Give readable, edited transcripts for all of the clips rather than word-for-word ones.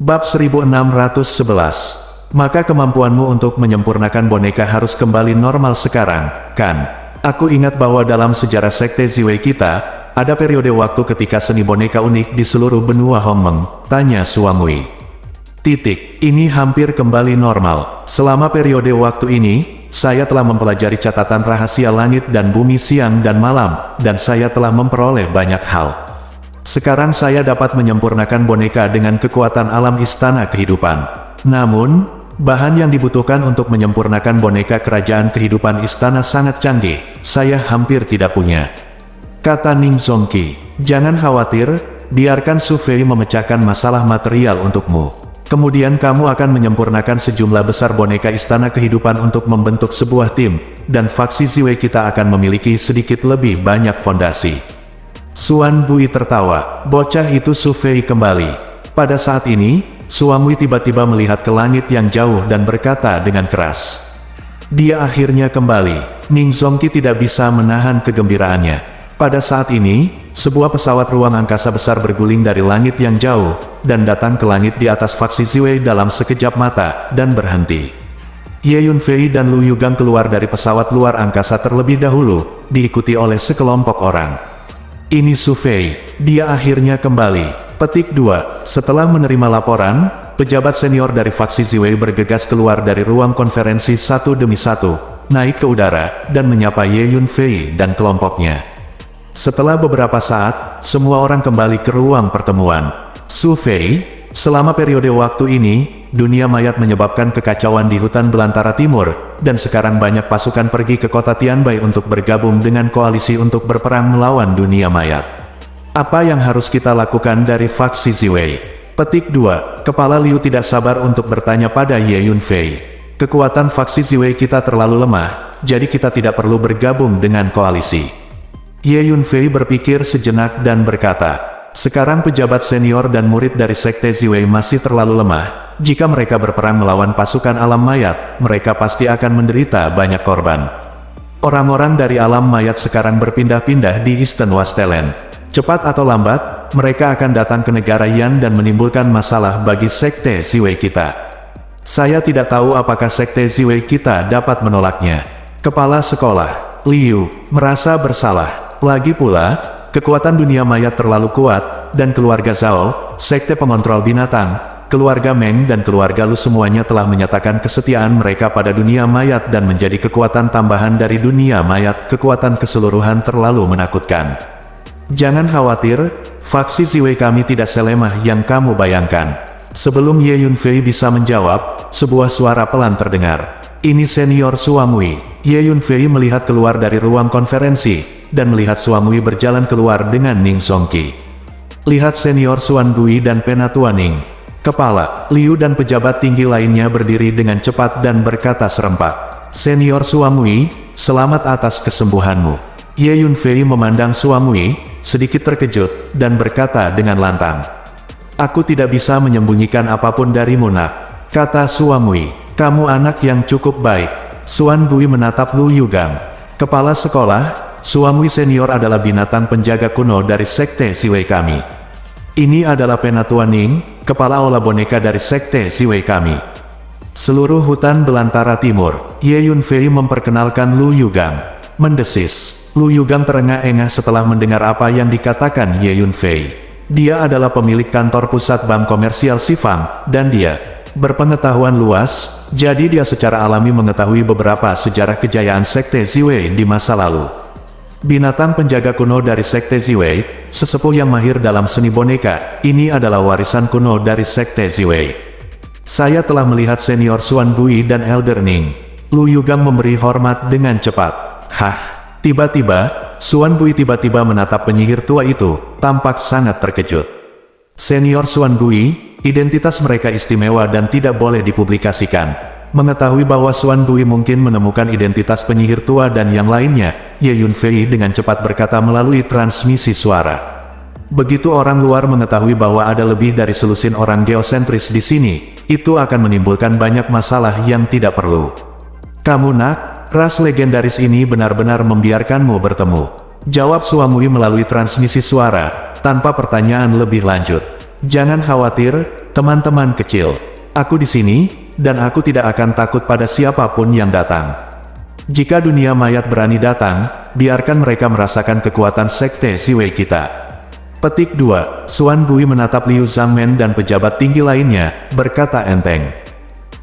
Bab 1611. Maka kemampuanmu untuk menyempurnakan boneka harus kembali normal sekarang, kan? Aku ingat bahwa dalam sejarah Sekte Ziwei kita, ada periode waktu ketika seni boneka unik di seluruh benua Hongmeng, tanya Suamui. Ini hampir kembali normal. Selama periode waktu ini, saya telah mempelajari catatan rahasia langit dan bumi siang dan malam, dan saya telah memperoleh banyak hal. Sekarang saya dapat menyempurnakan boneka dengan kekuatan alam istana kehidupan. Namun, bahan yang dibutuhkan untuk menyempurnakan boneka kerajaan kehidupan istana sangat canggih, saya hampir tidak punya. Kata Ning Zongqi, jangan khawatir, biarkan Su Fei memecahkan masalah material untukmu. Kemudian kamu akan menyempurnakan sejumlah besar boneka istana kehidupan untuk membentuk sebuah tim, dan faksi Ziwei kita akan memiliki sedikit lebih banyak fondasi. Suan Bui tertawa, bocah itu Su Fei kembali. Pada saat ini, Suamui tiba-tiba melihat ke langit yang jauh dan berkata dengan keras. Dia akhirnya kembali. Ning Zongqi tidak bisa menahan kegembiraannya. Pada saat ini, sebuah pesawat ruang angkasa besar berguling dari langit yang jauh, dan datang ke langit di atas faksi Ziwei dalam sekejap mata, dan berhenti. Ye Yunfei dan Lu Yugang keluar dari pesawat luar angkasa terlebih dahulu, diikuti oleh sekelompok orang. Ini Su Fei, dia akhirnya kembali. Petik 2. Setelah menerima laporan, pejabat senior dari faksi Ziwei bergegas keluar dari ruang konferensi satu demi satu, naik ke udara, dan menyapa Ye Yunfei dan kelompoknya. Setelah beberapa saat, semua orang kembali ke ruang pertemuan. Su Fei, selama periode waktu ini, dunia mayat menyebabkan kekacauan di hutan belantara timur, dan sekarang banyak pasukan pergi ke kota Tianbai untuk bergabung dengan koalisi untuk berperang melawan dunia mayat. Apa yang harus kita lakukan dari faksi Ziwei? Petik 2. Kepala Liu tidak sabar untuk bertanya pada Ye Yunfei. Kekuatan faksi Ziwei kita terlalu lemah, jadi kita tidak perlu bergabung dengan koalisi. Ye Yunfei berpikir sejenak dan berkata, sekarang pejabat senior dan murid dari Sekte Ziwei masih terlalu lemah. Jika mereka berperang melawan pasukan alam mayat, mereka pasti akan menderita banyak korban. Orang-orang dari alam mayat sekarang berpindah-pindah di Eastern Wastelen. Cepat atau lambat, mereka akan datang ke negara Yan dan menimbulkan masalah bagi Sekte Ziwei kita. Saya tidak tahu apakah Sekte Ziwei kita dapat menolaknya. Kepala sekolah, Liu, merasa bersalah. Lagi pula, kekuatan dunia mayat terlalu kuat, dan keluarga Zhao, sekte pengontrol binatang, keluarga Meng dan keluarga Lu semuanya telah menyatakan kesetiaan mereka pada dunia mayat dan menjadi kekuatan tambahan dari dunia mayat. Kekuatan keseluruhan terlalu menakutkan. Jangan khawatir, faksi Ziwei kami tidak selemah yang kamu bayangkan. Sebelum Ye Yunfei bisa menjawab, sebuah suara pelan terdengar. Ini senior Suamui. Ye Yunfei melihat keluar dari ruang konferensi, dan melihat Suamui berjalan keluar dengan Ning Zongqi. Lihat senior Suan Bui dan Penatua Ning. Kepala, Liu dan pejabat tinggi lainnya berdiri dengan cepat dan berkata serempak. Senior Suamui, selamat atas kesembuhanmu. Ye Yunfei memandang Suamui, sedikit terkejut, dan berkata dengan lantang. Aku tidak bisa menyembunyikan apapun darimu nak. Kata Suamui, kamu anak yang cukup baik. Suan Bui menatap Lu Yugang. Kepala sekolah, Suamui senior adalah binatang penjaga kuno dari Sekte Ziwei kami. Ini adalah Penatua Ning, kepala olah boneka dari Sekte Ziwei kami. Seluruh hutan belantara timur, Ye Yunfei memperkenalkan Lu Yugang. Mendesis, Lu Yugang terengah-engah setelah mendengar apa yang dikatakan Ye Yunfei. Dia adalah pemilik kantor pusat bank komersial Sifang, dan dia berpengetahuan luas, jadi dia secara alami mengetahui beberapa sejarah kejayaan Sekte Ziwei di masa lalu. Binatang penjaga kuno dari Sekte Ziwei, sesepuh yang mahir dalam seni boneka, ini adalah warisan kuno dari Sekte Ziwei. Saya telah melihat senior Suan Bui dan Elder Ning. Lu Yugang memberi hormat dengan cepat. Hah, tiba-tiba, Suan Bui tiba-tiba menatap penyihir tua itu, tampak sangat terkejut. Senior Suan Bui, identitas mereka istimewa dan tidak boleh dipublikasikan. Mengetahui bahwa Suan Bui mungkin menemukan identitas penyihir tua dan yang lainnya, Ye Yunfei dengan cepat berkata melalui transmisi suara. Begitu orang luar mengetahui bahwa ada lebih dari selusin orang geosentris di sini, itu akan menimbulkan banyak masalah yang tidak perlu. Kamu nak, ras legendaris ini benar-benar membiarkanmu bertemu. Jawab Suamui melalui transmisi suara, tanpa pertanyaan lebih lanjut. Jangan khawatir, teman-teman kecil. Aku di sini, dan aku tidak akan takut pada siapapun yang datang. Jika dunia mayat berani datang, biarkan mereka merasakan kekuatan sekte Ziwei kita. Petik 2. Xuan Gui menatap Liu Zhangmen dan pejabat tinggi lainnya, berkata enteng.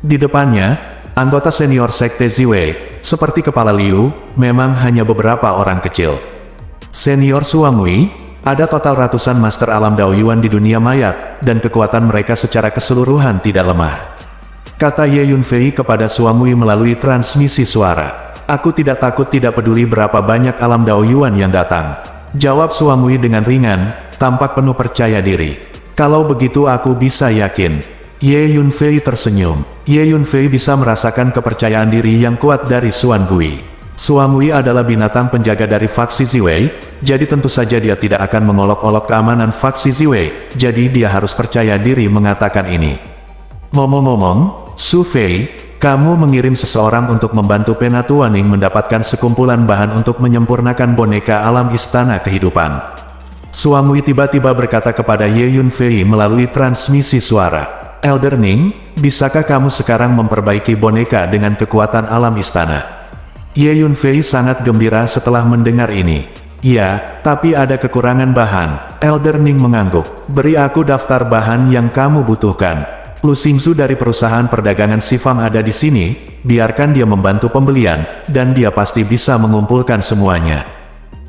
Di depannya, anggota senior sekte Ziwei, seperti kepala Liu, memang hanya beberapa orang kecil. Senior Suamui, ada total ratusan master alam Daoyuan di dunia mayat, dan kekuatan mereka secara keseluruhan tidak lemah. Kata Ye Yunfei kepada Suamui melalui transmisi suara. Aku tidak takut, tidak peduli berapa banyak alam Daoyuan yang datang. Jawab Suamui dengan ringan, tampak penuh percaya diri. Kalau begitu aku bisa yakin. Ye Yunfei tersenyum. Ye Yunfei bisa merasakan kepercayaan diri yang kuat dari Xuan Gui. Suamui adalah binatang penjaga dari faksi Ziwei, jadi tentu saja dia tidak akan mengolok-olok keamanan faksi Ziwei, jadi dia harus percaya diri mengatakan ini. Ngomong-ngomong, Su Fei, kamu mengirim seseorang untuk membantu Penatuaning mendapatkan sekumpulan bahan untuk menyempurnakan boneka alam istana kehidupan. Suamui tiba-tiba berkata kepada Ye Yunfei melalui transmisi suara. Elder Ning, bisakah kamu sekarang memperbaiki boneka dengan kekuatan alam istana? Ye Yunfei sangat gembira setelah mendengar ini. Ya, tapi ada kekurangan bahan. Elder Ning mengangguk. Beri aku daftar bahan yang kamu butuhkan. Lu Xingzu dari perusahaan perdagangan Sifang ada di sini, biarkan dia membantu pembelian, dan dia pasti bisa mengumpulkan semuanya.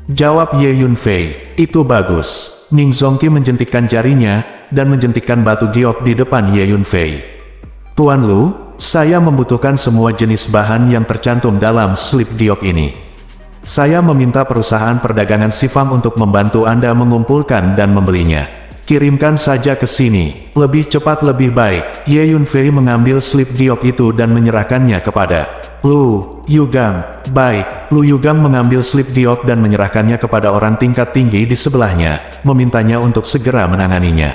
Jawab Ye Yunfei, itu bagus. Ning Zongqi menjentikkan jarinya, dan menjentikkan batu giok di depan Ye Yunfei. Tuan Lu, saya membutuhkan semua jenis bahan yang tercantum dalam slip giok ini. Saya meminta perusahaan perdagangan Sifang untuk membantu Anda mengumpulkan dan membelinya. Kirimkan saja ke sini, lebih cepat lebih baik. Ye Yunfei mengambil slip giok itu dan menyerahkannya kepada Lu Yugang. Baik, Lu Yugang mengambil slip giok dan menyerahkannya kepada orang tingkat tinggi di sebelahnya, memintanya untuk segera menanganinya.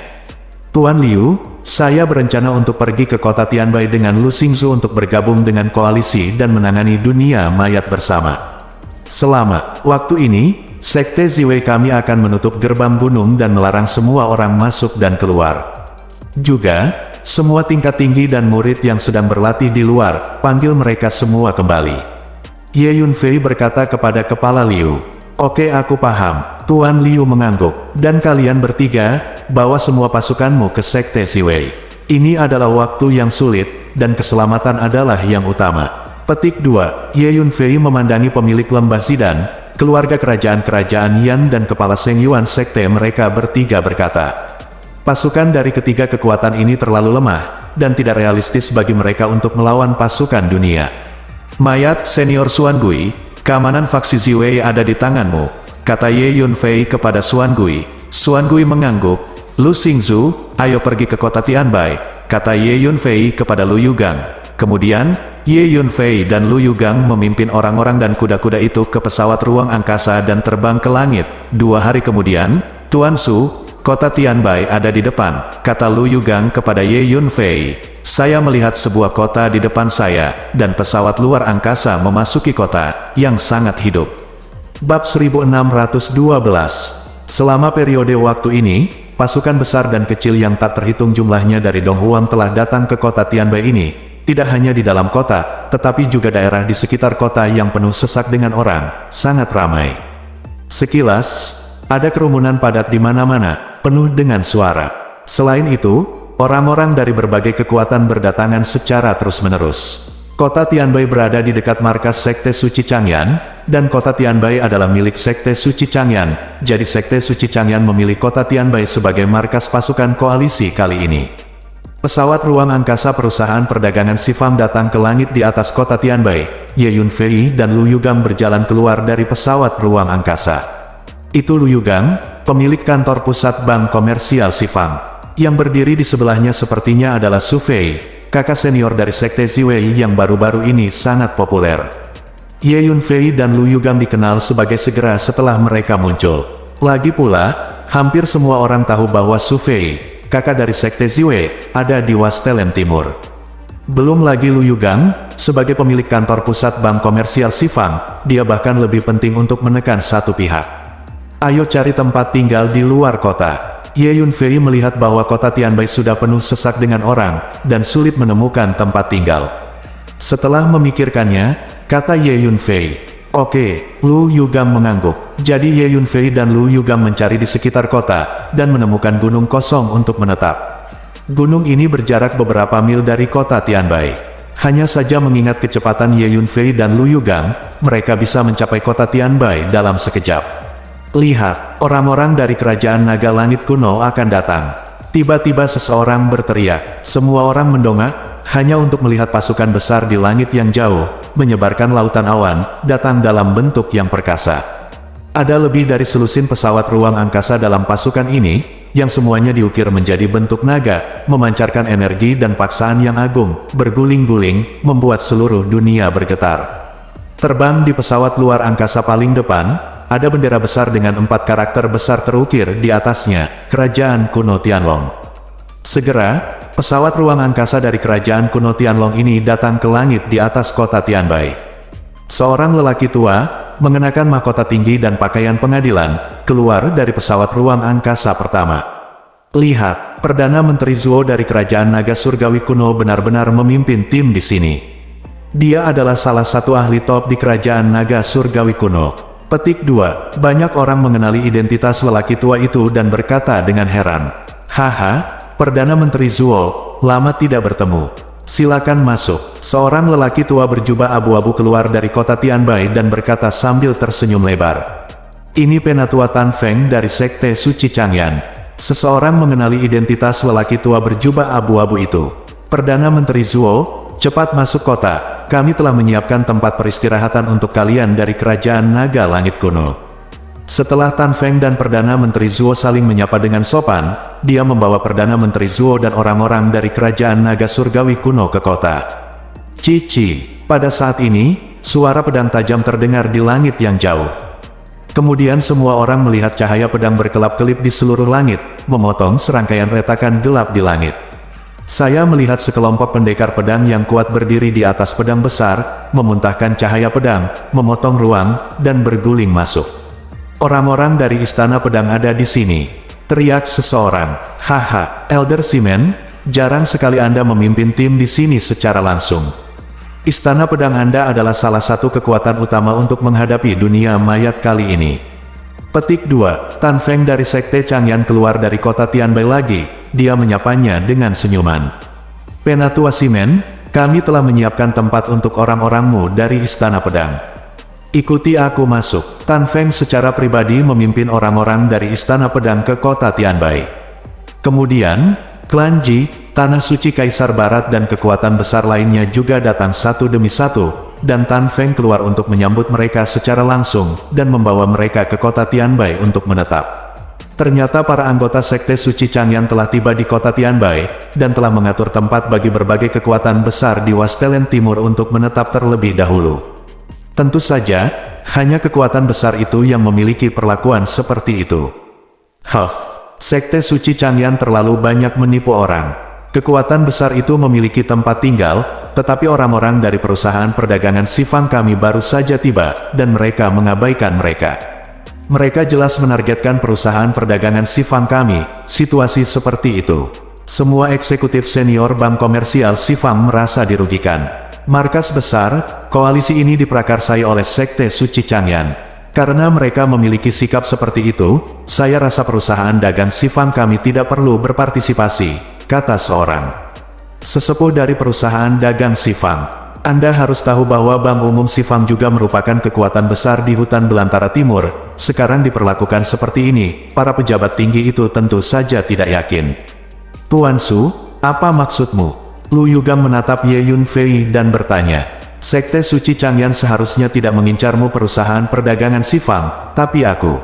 Tuan Liu, saya berencana untuk pergi ke kota Tianbai dengan Lu Xingzu untuk bergabung dengan koalisi dan menangani dunia mayat bersama. Selama waktu ini, Sekte Ziwei kami akan menutup gerbang gunung dan melarang semua orang masuk dan keluar. Juga, semua tingkat tinggi dan murid yang sedang berlatih di luar, panggil mereka semua kembali. Ye Yunfei berkata kepada kepala Liu. Oke, aku paham. Tuan Liu mengangguk. Dan kalian bertiga, bawa semua pasukanmu ke Sekte Ziwei. Ini adalah waktu yang sulit, dan keselamatan adalah yang utama. Petik 2. Ye Yunfei memandangi pemilik lembah Zidan, keluarga kerajaan-kerajaan Yan dan kepala Seng Yuan sekte mereka bertiga berkata, pasukan dari ketiga kekuatan ini terlalu lemah, dan tidak realistis bagi mereka untuk melawan pasukan dunia. Mayat senior Xuan Gui, keamanan faksi Ziwei ada di tanganmu, kata Ye Yunfei kepada Xuan Gui. Xuan Gui mengangguk. Lu Xingzu, ayo pergi ke kota Tianbai, kata Ye Yunfei kepada Lu Yugang. Kemudian, Ye Yunfei dan Lu Yugang memimpin orang-orang dan kuda-kuda itu ke pesawat ruang angkasa dan terbang ke langit. 2 hari kemudian, Tuan Su, kota Tianbai ada di depan, kata Lu Yugang kepada Ye Yunfei. Saya melihat sebuah kota di depan saya, dan pesawat luar angkasa memasuki kota, yang sangat hidup. Bab 1612. Selama periode waktu ini, pasukan besar dan kecil yang tak terhitung jumlahnya dari Donghuang telah datang ke kota Tianbai ini. Tidak hanya di dalam kota, tetapi juga daerah di sekitar kota yang penuh sesak dengan orang, sangat ramai. Sekilas, ada kerumunan padat di mana-mana, penuh dengan suara. Selain itu, orang-orang dari berbagai kekuatan berdatangan secara terus-menerus. Kota Tianbai berada di dekat markas Sekte Suci Changyan, dan kota Tianbai adalah milik Sekte Suci Changyan, jadi Sekte Suci Changyan memilih kota Tianbai sebagai markas pasukan koalisi kali ini. Pesawat ruang angkasa perusahaan perdagangan Sifang datang ke langit di atas kota Tianbai. Ye Yunfei dan Lu Yugang berjalan keluar dari pesawat ruang angkasa. Itu Lu Yugang, pemilik kantor pusat bank komersial Sifang. Yang berdiri di sebelahnya sepertinya adalah Su Fei, kakak senior dari Sekte Ziwei yang baru-baru ini sangat populer. Ye Yunfei dan Lu Yugang dikenal sebagai segera setelah mereka muncul. Lagi pula, hampir semua orang tahu bahwa Su Fei, kakak dari Sekte Ziwei, ada di Wastelen Timur. Belum lagi Lu Yugang, sebagai pemilik kantor pusat bank komersial Sifang, dia bahkan lebih penting untuk menekan satu pihak. Ayo cari tempat tinggal di luar kota. Ye Yunfei melihat bahwa kota Tianbai sudah penuh sesak dengan orang, dan sulit menemukan tempat tinggal. Setelah memikirkannya, kata Ye Yunfei, "Oke." Lu Yugam mengangguk. Jadi Ye Yunfei dan Lu Yugam mencari di sekitar kota, dan menemukan gunung kosong untuk menetap. Gunung ini berjarak beberapa mil dari kota Tianbai. Hanya saja mengingat kecepatan Ye Yunfei dan Lu Yugam, mereka bisa mencapai kota Tianbai dalam sekejap. Lihat, orang-orang dari kerajaan naga langit kuno akan datang. Tiba-tiba seseorang berteriak. Semua orang mendongak, hanya untuk melihat pasukan besar di langit yang jauh, menyebarkan lautan awan, datang dalam bentuk yang perkasa. Ada lebih dari selusin pesawat ruang angkasa dalam pasukan ini, yang semuanya diukir menjadi bentuk naga, memancarkan energi dan paksaan yang agung, berguling-guling, membuat seluruh dunia bergetar. Terbang di pesawat luar angkasa paling depan, ada bendera besar dengan 4 karakter besar terukir di atasnya, Kerajaan Kuno Tianlong. Segera, pesawat ruang angkasa dari Kerajaan Kuno Tianlong ini datang ke langit di atas kota Tianbai. Seorang lelaki tua, mengenakan mahkota tinggi dan pakaian pengadilan, keluar dari pesawat ruang angkasa pertama. Lihat, Perdana Menteri Zuo dari Kerajaan Naga Surgawi Kuno benar-benar memimpin tim di sini. Dia adalah salah satu ahli top di Kerajaan Naga Surgawi Kuno. Petik 2. Banyak orang mengenali identitas lelaki tua itu dan berkata dengan heran, "Haha, Perdana Menteri Zuo, lama tidak bertemu. Silakan masuk." Seorang lelaki tua berjubah abu-abu keluar dari kota Tianbai dan berkata sambil tersenyum lebar. "Ini Penatua Tan Feng dari Sekte Suci Changyan." Seseorang mengenali identitas lelaki tua berjubah abu-abu itu. "Perdana Menteri Zuo, cepat masuk kota. Kami telah menyiapkan tempat peristirahatan untuk kalian dari Kerajaan Naga Langit Kuno." Setelah Tan Feng dan Perdana Menteri Zuo saling menyapa dengan sopan, dia membawa Perdana Menteri Zuo dan orang-orang dari Kerajaan Naga Surgawi Kuno ke kota. Cici. Pada saat ini, suara pedang tajam terdengar di langit yang jauh. Kemudian semua orang melihat cahaya pedang berkelap-kelip di seluruh langit, memotong serangkaian retakan gelap di langit. Saya melihat sekelompok pendekar pedang yang kuat berdiri di atas pedang besar, memuntahkan cahaya pedang, memotong ruang, dan berguling masuk. "Orang-orang dari Istana Pedang ada di sini," teriak seseorang. "Haha, Elder Simen, jarang sekali Anda memimpin tim di sini secara langsung. Istana Pedang Anda adalah salah satu kekuatan utama untuk menghadapi dunia mayat kali ini." Petik 2. Tan Feng dari Sekte Changyan keluar dari kota Tianbai lagi, dia menyapanya dengan senyuman. "Penatua Simen, kami telah menyiapkan tempat untuk orang-orangmu dari Istana Pedang. Ikuti aku masuk." Tan Feng secara pribadi memimpin orang-orang dari Istana Pedang ke kota Tianbai. Kemudian, klan Ji, Tanah Suci Kaisar Barat dan kekuatan besar lainnya juga datang satu demi satu, dan Tan Feng keluar untuk menyambut mereka secara langsung, dan membawa mereka ke kota Tianbai untuk menetap. Ternyata para anggota Sekte Suci Changyan telah tiba di kota Tianbai, dan telah mengatur tempat bagi berbagai kekuatan besar di Wastelen Timur untuk menetap terlebih dahulu. Tentu saja, hanya kekuatan besar itu yang memiliki perlakuan seperti itu. Sekte Suci Changyan terlalu banyak menipu orang. Kekuatan besar itu memiliki tempat tinggal, tetapi orang-orang dari perusahaan perdagangan Sifang kami baru saja tiba, dan mereka mengabaikan mereka. Mereka jelas menargetkan perusahaan perdagangan Sifang kami. Situasi seperti itu, semua eksekutif senior bank komersial Sifang merasa dirugikan. Markas besar, koalisi ini diprakarsai oleh Sekte Suci Changyan. Karena mereka memiliki sikap seperti itu, saya rasa perusahaan dagang Sifang kami tidak perlu berpartisipasi, kata seorang sesepuh dari perusahaan dagang Sifang. Anda harus tahu bahwa Bank Umum Sifang juga merupakan kekuatan besar di hutan belantara timur. Sekarang diperlakukan seperti ini, para pejabat tinggi itu tentu saja tidak yakin. Tuan Su, apa maksudmu? Lu Yugam menatap Ye Yunfei dan bertanya. Sekte Suci Changyan seharusnya tidak mengincarmu perusahaan perdagangan Sifang, tapi aku.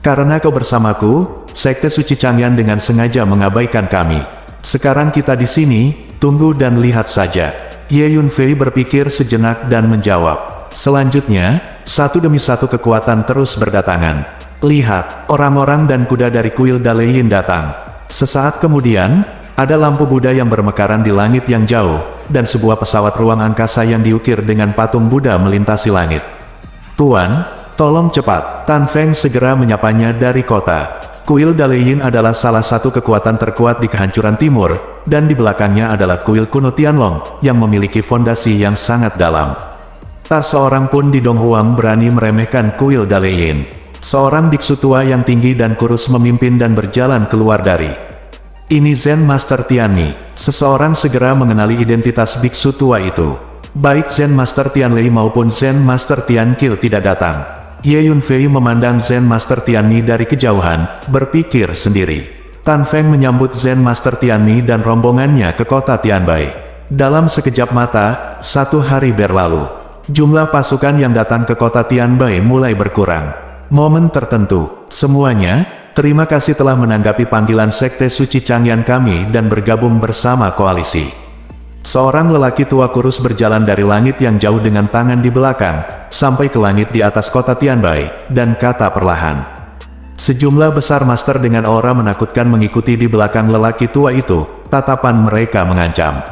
Karena kau bersamaku, Sekte Suci Changyan dengan sengaja mengabaikan kami. Sekarang kita di sini, tunggu dan lihat saja. Ye Yunfei berpikir sejenak dan menjawab. Selanjutnya, satu demi satu kekuatan terus berdatangan. Lihat, orang-orang dan kuda dari kuil Daleyin datang. Sesaat kemudian, ada lampu Buddha yang bermekaran di langit yang jauh, dan sebuah pesawat ruang angkasa yang diukir dengan patung Buddha melintasi langit. Tuan, Tolong cepat, Tan Feng segera menyapanya dari kota. Kuil Daleyin adalah salah satu kekuatan terkuat di kehancuran timur, dan di belakangnya adalah kuil kuno Tianlong, yang memiliki fondasi yang sangat dalam. Tak seorang pun di Donghuang berani meremehkan kuil Daleyin. Seorang biksu tua yang tinggi dan kurus memimpin dan berjalan keluar dari. Ini Zen Master Tianmi. Seseorang segera mengenali identitas biksu tua itu. Baik Zen Master Tianlei maupun Zen Master Tiankil tidak datang. Ye Yunfei memandang Zen Master Tianmi dari kejauhan, berpikir sendiri. Tan Feng menyambut Zen Master Tianmi dan rombongannya ke kota Tianbai. Dalam sekejap mata, 1 hari berlalu. Jumlah pasukan yang datang ke kota Tianbai mulai berkurang. Momen tertentu, semuanya, terima kasih telah menanggapi panggilan Sekte Suci Changyan kami dan bergabung bersama koalisi. Seorang lelaki tua kurus berjalan dari langit yang jauh dengan tangan di belakang, sampai ke langit di atas kota Tianbai, dan kata perlahan. Sejumlah besar master dengan aura menakutkan mengikuti di belakang lelaki tua itu, tatapan mereka mengancam.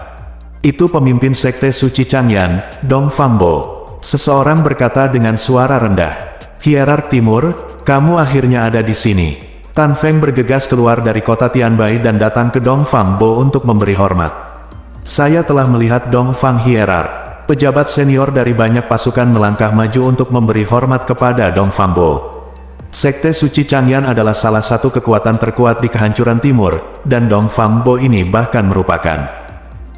Itu pemimpin Sekte Suci Changyan, Dong Fangbo. Seseorang berkata dengan suara rendah. Hierark Timur, kamu akhirnya ada di sini. Tan Feng bergegas keluar dari kota Tianbai dan datang ke Dong Fangbo untuk memberi hormat. Saya telah melihat Dong Fang Hierark. Pejabat senior dari banyak pasukan melangkah maju untuk memberi hormat kepada Dong Fangbo. Sekte Suci Changyan adalah salah satu kekuatan terkuat di kehancuran timur, dan Dong Fangbo ini bahkan merupakan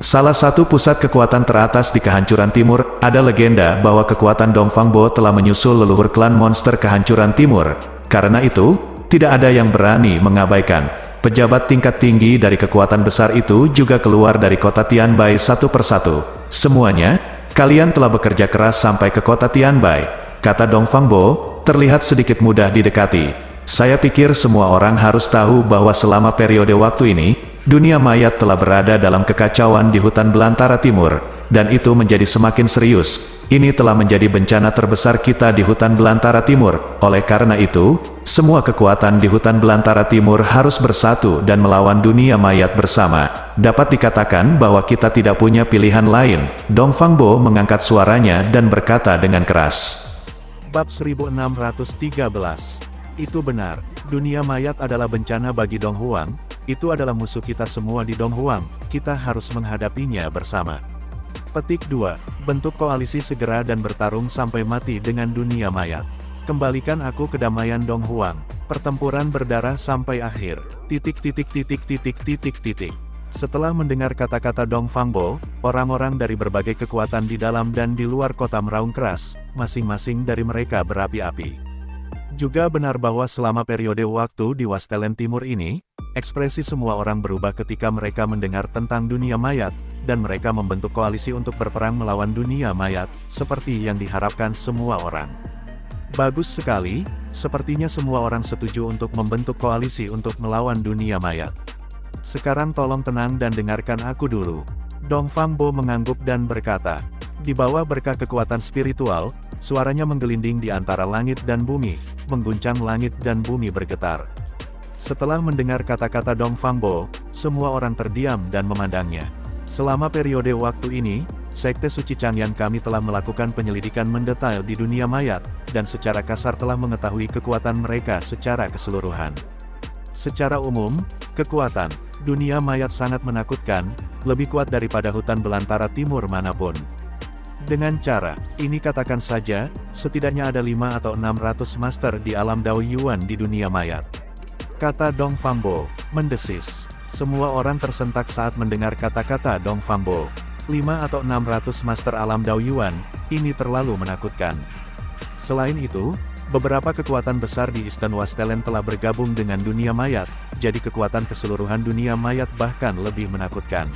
salah satu pusat kekuatan teratas di kehancuran timur. Ada legenda bahwa kekuatan Dong Fangbo telah menyusul leluhur klan monster kehancuran timur. Karena itu, tidak ada yang berani mengabaikan. Pejabat tingkat tinggi dari kekuatan besar itu juga keluar dari kota Tianbai satu persatu. Semuanya, kalian telah bekerja keras sampai ke kota Tianbai, kata Dong Fangbo, terlihat sedikit mudah didekati. Saya pikir semua orang harus tahu bahwa selama periode waktu ini, dunia mayat telah berada dalam kekacauan di hutan belantara timur, dan itu menjadi semakin serius. Ini telah menjadi bencana terbesar kita di hutan belantara timur. Oleh karena itu, semua kekuatan di hutan belantara timur harus bersatu dan melawan dunia mayat bersama. Dapat dikatakan bahwa kita tidak punya pilihan lain. Dong Fangbo mengangkat suaranya dan berkata dengan keras. Bab 1613. Itu benar, dunia mayat adalah bencana bagi Donghuang. Itu adalah musuh kita semua di Donghuang. Kita harus menghadapinya bersama. Petik 2. Bentuk koalisi segera dan bertarung sampai mati dengan dunia mayat. Kembalikan aku kedamaian Donghuang. Pertempuran berdarah sampai akhir. Setelah mendengar kata-kata Dong Fangbo, orang-orang dari berbagai kekuatan di dalam dan di luar kota meraung keras, masing-masing dari mereka berapi-api. Juga benar bahwa selama periode waktu di Wastelen Timur ini, ekspresi semua orang berubah ketika mereka mendengar tentang dunia mayat, dan mereka membentuk koalisi untuk berperang melawan dunia mayat, seperti yang diharapkan semua orang. Bagus sekali, sepertinya semua orang setuju untuk membentuk koalisi untuk melawan dunia mayat. Sekarang tolong tenang dan dengarkan aku dulu. Dong Fangbo mengangguk dan berkata, di bawah berkah kekuatan spiritual, suaranya menggelinding di antara langit dan bumi, mengguncang langit dan bumi bergetar. Setelah mendengar kata-kata Dong Fangbo, semua orang terdiam dan memandangnya. Selama periode waktu ini, Sekte Suci Changyan kami telah melakukan penyelidikan mendetail di dunia mayat, dan secara kasar telah mengetahui kekuatan mereka secara keseluruhan. Secara umum, kekuatan dunia mayat sangat menakutkan, lebih kuat daripada hutan belantara timur manapun. Dengan cara ini katakan saja, setidaknya ada 5 atau 600 master di alam Dao Yuan di dunia mayat. Kata Dong Fangbo, mendesis. Semua orang tersentak saat mendengar kata-kata Dong Fangbo. 5 atau 600 master alam Dao Yuan, ini terlalu menakutkan. Selain itu, beberapa kekuatan besar di Eastern Wastelen telah bergabung dengan dunia mayat, jadi kekuatan keseluruhan dunia mayat bahkan lebih menakutkan.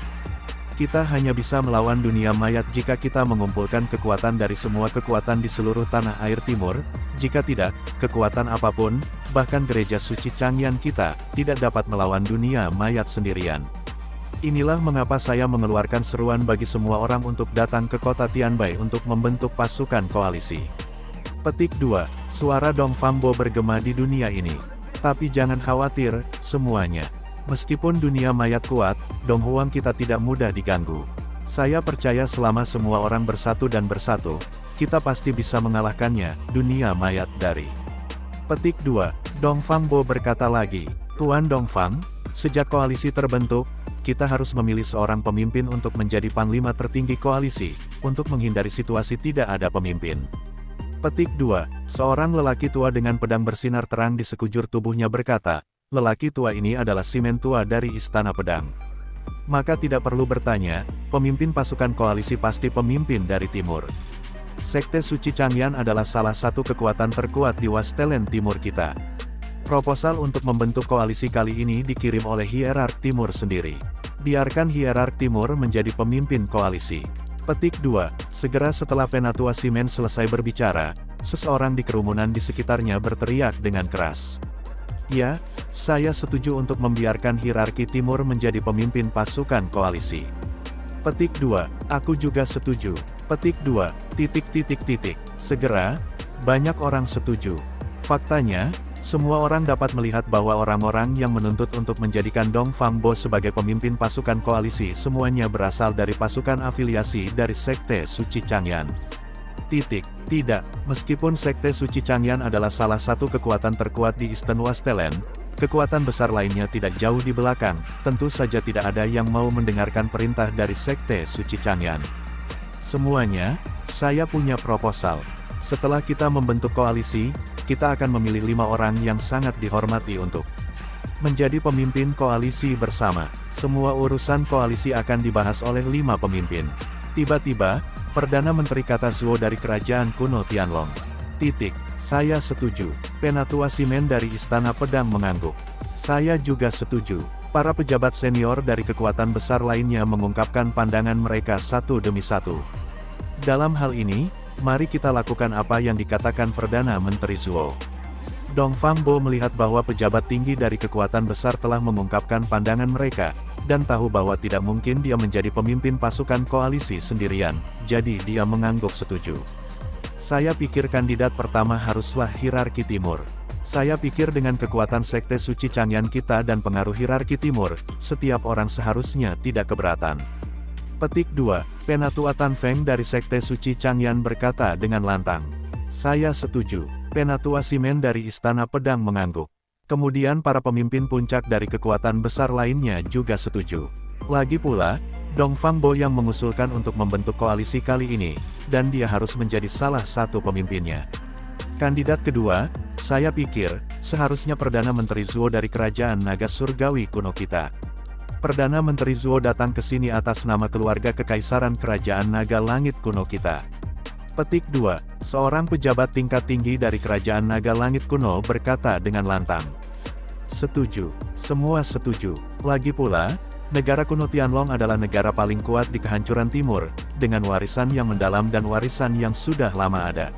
Kita hanya bisa melawan dunia mayat jika kita mengumpulkan kekuatan dari semua kekuatan di seluruh tanah air timur. Jika tidak, kekuatan apapun, bahkan gereja suci Changyan kita, tidak dapat melawan dunia mayat sendirian. Inilah mengapa saya mengeluarkan seruan bagi semua orang untuk datang ke kota Tianbai untuk membentuk pasukan koalisi. Petik 2. Suara Dong Fangbo bergema di dunia ini. Tapi jangan khawatir, semuanya. Meskipun dunia mayat kuat, Donghuang kita tidak mudah diganggu. Saya percaya selama semua orang bersatu dan bersatu, kita pasti bisa mengalahkannya, dunia mayat dari. Petik 2, Dongfang Bo berkata lagi, Tuan Dongfang, sejak koalisi terbentuk, kita harus memilih seorang pemimpin untuk menjadi panglima tertinggi koalisi, untuk menghindari situasi tidak ada pemimpin. Petik 2, seorang lelaki tua dengan pedang bersinar terang di sekujur tubuhnya berkata, lelaki tua ini adalah simen tua dari Istana Pedang. Maka tidak perlu bertanya, pemimpin pasukan koalisi pasti pemimpin dari timur. Sekte Suci Changyan adalah salah satu kekuatan terkuat di Wastelen Timur kita. Proposal untuk membentuk koalisi kali ini dikirim oleh Hierark Timur sendiri. Biarkan Hierark Timur menjadi pemimpin koalisi. Petik 2, segera setelah Penatua Simen selesai berbicara, seseorang di kerumunan di sekitarnya berteriak dengan keras. Ya, saya setuju untuk membiarkan Hierarki Timur menjadi pemimpin pasukan koalisi. Petik 2, aku juga setuju. Petik 2, ... Segera, banyak orang setuju. Faktanya, semua orang dapat melihat bahwa orang-orang yang menuntut untuk menjadikan Dongfang Bo sebagai pemimpin pasukan koalisi semuanya berasal dari pasukan afiliasi dari Sekte Suci Changyan. Tidak, meskipun Sekte Suci Changyan adalah salah satu kekuatan terkuat di Eastern Wastelen, kekuatan besar lainnya tidak jauh di belakang, tentu saja tidak ada yang mau mendengarkan perintah dari Sekte Suci Changyan. Semuanya, saya punya proposal. Setelah kita membentuk koalisi, kita akan memilih 5 orang yang sangat dihormati untuk menjadi pemimpin koalisi bersama. Semua urusan koalisi akan dibahas oleh 5 pemimpin. Tiba-tiba, Perdana Menteri kata Zuo dari Kerajaan Kuno Tianlong. Saya setuju. Penatua Simen dari Istana Pedang mengangguk. Saya juga setuju. Para pejabat senior dari kekuatan besar lainnya mengungkapkan pandangan mereka satu demi satu. Dalam hal ini, mari kita lakukan apa yang dikatakan Perdana Menteri Zuo. Dongfang Bo melihat bahwa pejabat tinggi dari kekuatan besar telah mengungkapkan pandangan mereka, dan tahu bahwa tidak mungkin dia menjadi pemimpin pasukan koalisi sendirian, jadi dia mengangguk setuju. Saya pikir kandidat pertama haruslah Hierarki Timur. Saya pikir dengan kekuatan Sekte Suci Changyan kita dan pengaruh Hierarki Timur, setiap orang seharusnya tidak keberatan. Petik 2, Penatua Tan Feng dari Sekte Suci Changyan berkata dengan lantang. Saya setuju. Penatua Simen dari Istana Pedang mengangguk. Kemudian para pemimpin puncak dari kekuatan besar lainnya juga setuju. Lagi pula, Dongfang Bo yang mengusulkan untuk membentuk koalisi kali ini, dan dia harus menjadi salah satu pemimpinnya. Kandidat kedua, saya pikir, seharusnya Perdana Menteri Zuo dari Kerajaan Naga Surgawi kuno kita. Perdana Menteri Zuo datang ke sini atas nama keluarga Kekaisaran Kerajaan Naga Langit kuno kita. Petik 2, seorang pejabat tingkat tinggi dari Kerajaan Naga Langit kuno berkata dengan lantang. Setuju, semua setuju. Lagi pula, negara kuno Tianlong adalah negara paling kuat di kehancuran timur, dengan warisan yang mendalam dan warisan yang sudah lama ada.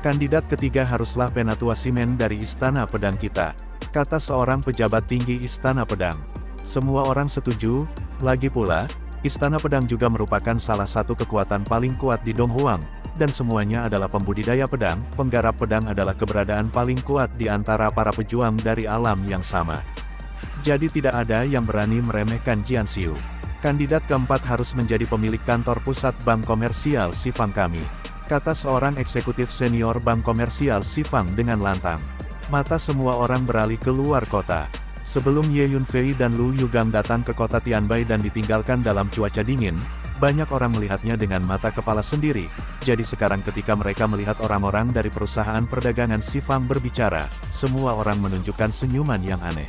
Kandidat ketiga haruslah Penatua Simen dari Istana Pedang kita, kata seorang pejabat tinggi Istana Pedang. Semua orang setuju, lagi pula, Istana Pedang juga merupakan salah satu kekuatan paling kuat di Donghuang, dan semuanya adalah pembudidaya pedang, penggarap pedang adalah keberadaan paling kuat di antara para pejuang dari alam yang sama. Jadi tidak ada yang berani meremehkan Jian Xiu. Kandidat keempat harus menjadi pemilik kantor pusat bank komersial Sifang kami, kata seorang eksekutif senior bank komersial Sifang dengan lantang. Mata semua orang beralih keluar kota. Sebelum Ye Yunfei dan Lu Yugang datang ke kota Tianbai dan ditinggalkan dalam cuaca dingin, banyak orang melihatnya dengan mata kepala sendiri. Jadi sekarang ketika mereka melihat orang-orang dari perusahaan perdagangan Sifang berbicara, semua orang menunjukkan senyuman yang aneh.